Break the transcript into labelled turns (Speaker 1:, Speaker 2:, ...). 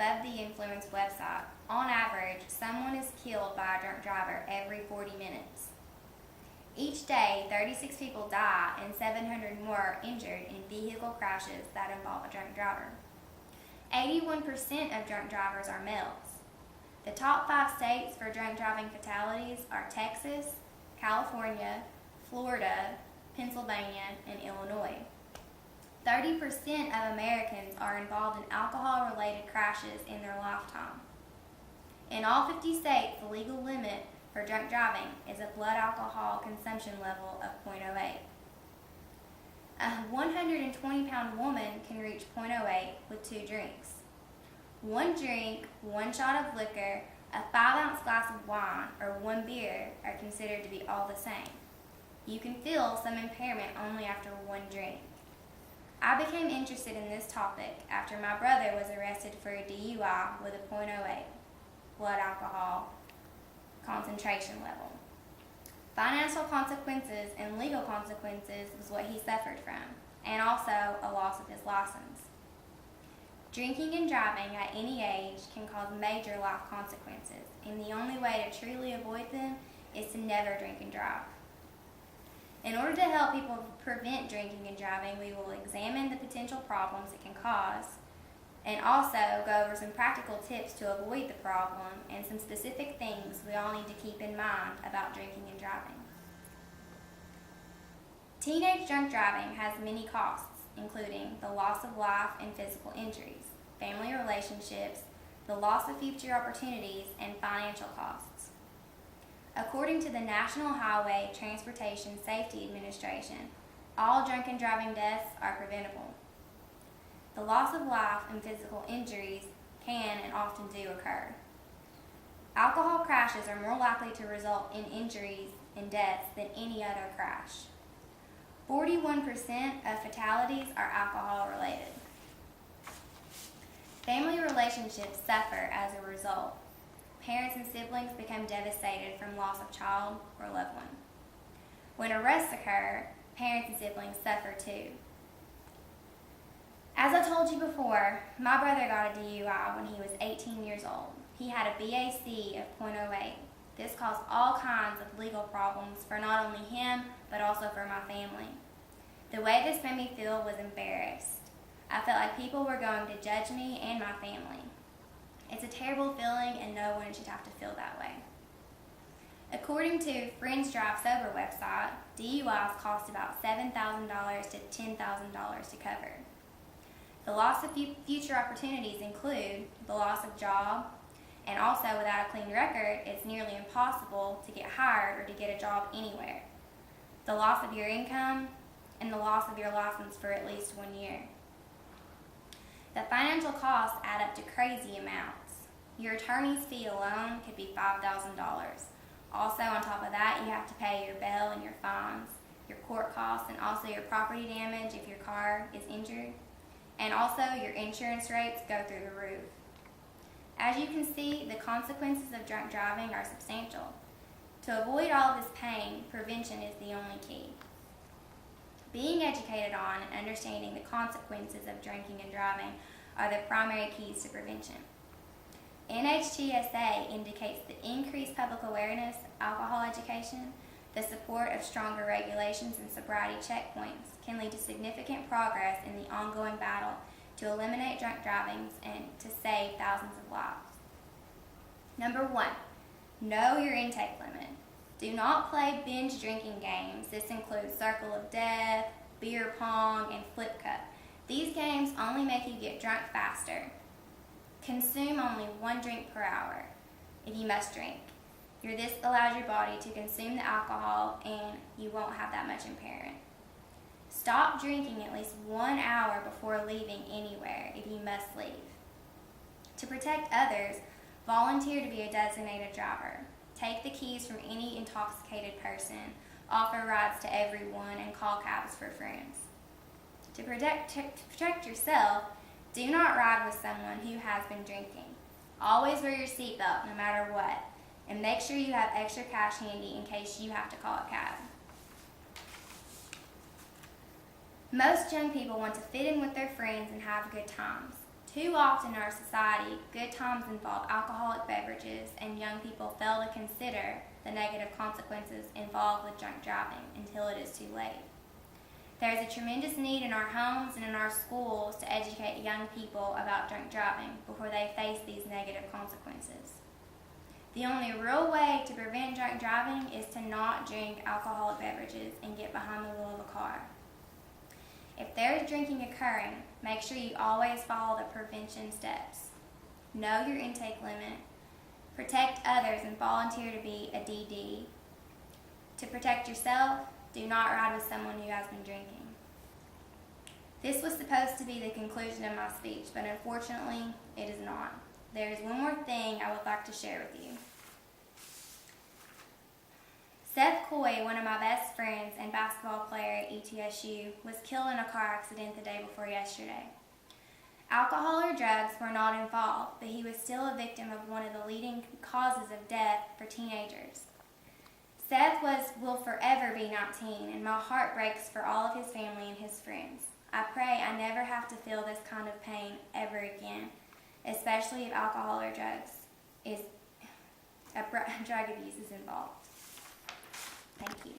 Speaker 1: Above the Influence website, on average, someone is killed by a drunk driver every 40 minutes. Each day, 36 people die and 700 more are injured in vehicle crashes that involve a drunk driver. 81% of drunk drivers are males. The top 5 states for drunk driving fatalities are Texas, California, Florida, Pennsylvania, and Illinois. 30% of Americans are involved in alcohol-related crashes in their lifetime. In all 50 states, the legal limit for drunk driving is a blood alcohol consumption level of 0.08. A 120-pound woman can reach 0.08 with 2 drinks. 1 drink, 1 shot of liquor, a 5-ounce glass of wine, or 1 beer are considered to be all the same. You can feel some impairment only after 1 drink. I became interested in this topic after my brother was arrested for a DUI with a 0.08 blood alcohol concentration level. Financial consequences and legal consequences was what he suffered from, and also a loss of his license. Drinking and driving at any age can cause major life consequences, and the only way to truly avoid them is to never drink and drive. In order to help people prevent drinking and driving, we will examine the potential problems it can cause, and also go over some practical tips to avoid the problem and some specific things we all need to keep in mind about drinking and driving. Teenage drunk driving has many costs, including the loss of life and physical injuries, family relationships, the loss of future opportunities, and financial costs. According to the National Highway Transportation Safety Administration, all drunken driving deaths are preventable. The loss of life and physical injuries can and often do occur. Alcohol crashes are more likely to result in injuries and deaths than any other crash. 41% of fatalities are alcohol related. Family relationships suffer as a result. Parents and siblings become devastated from loss of child or loved one. When arrests occur, parents and siblings suffer too. As I told you before, my brother got a DUI when he was 18 years old. He had a BAC of 0.08. This caused all kinds of legal problems for not only him, but also for my family. The way this made me feel was embarrassed. I felt like people were going to judge me and my family. It's a terrible feeling, and no one should have to feel that way. According to Friends Drive Sober website, DUIs cost about $7,000 to $10,000 to cover. The loss of future opportunities include the loss of job, and also without a clean record, it's nearly impossible to get hired or to get a job anywhere. The loss of your income, and the loss of your license for at least 1 year. The financial costs add up to crazy amounts. Your attorney's fee alone could be $5,000. Also, on top of that, you have to pay your bail and your fines, your court costs, and also your property damage if your car is injured. And also, your insurance rates go through the roof. As you can see, the consequences of drunk driving are substantial. To avoid all of this pain, prevention is the only key. Being educated on and understanding the consequences of drinking and driving are the primary keys to prevention. NHTSA indicates the increased public awareness, alcohol education, the support of stronger regulations and sobriety checkpoints can lead to significant progress in the ongoing battle to eliminate drunk drivings and to save thousands of lives. Number 1, know your intake limit. Do not play binge drinking games. This includes Circle of Death, beer pong, and flip cup. These games only make you get drunk faster. Consume only 1 drink per hour if you must drink. This allows your body to consume the alcohol and you won't have that much impairment. Stop drinking at least 1 hour before leaving anywhere if you must leave. To protect others, volunteer to be a designated driver. Take the keys from any intoxicated person, offer rides to everyone, and call cabs for friends. To protect yourself, do not ride with someone who has been drinking. Always wear your seatbelt no matter what, and make sure you have extra cash handy in case you have to call a cab. Most young people want to fit in with their friends and have good times. Too often in our society, good times involve alcoholic beverages, and young people fail to consider the negative consequences involved with drunk driving until it is too late. There is a tremendous need in our homes and in our schools to educate young people about drunk driving before they face these negative consequences. The only real way to prevent drunk driving is to not drink alcoholic beverages and get behind the wheel of a car. If there is drinking occurring, make sure you always follow the prevention steps. Know your intake limit. Protect others and volunteer to be a DD. To protect yourself, do not ride with someone who has been drinking. This was supposed to be the conclusion of my speech, but unfortunately, it is not. There is one more thing I would like to share with you. Seth Coy, one of my best friends and basketball player at ETSU, was killed in a car accident the day before yesterday. Alcohol or drugs were not involved, but he was still a victim of one of the leading causes of death for teenagers. Seth will forever be 19, and my heart breaks for all of his family and his friends. I pray I never have to feel this kind of pain ever again, especially if alcohol or drug abuse is involved. Thank you.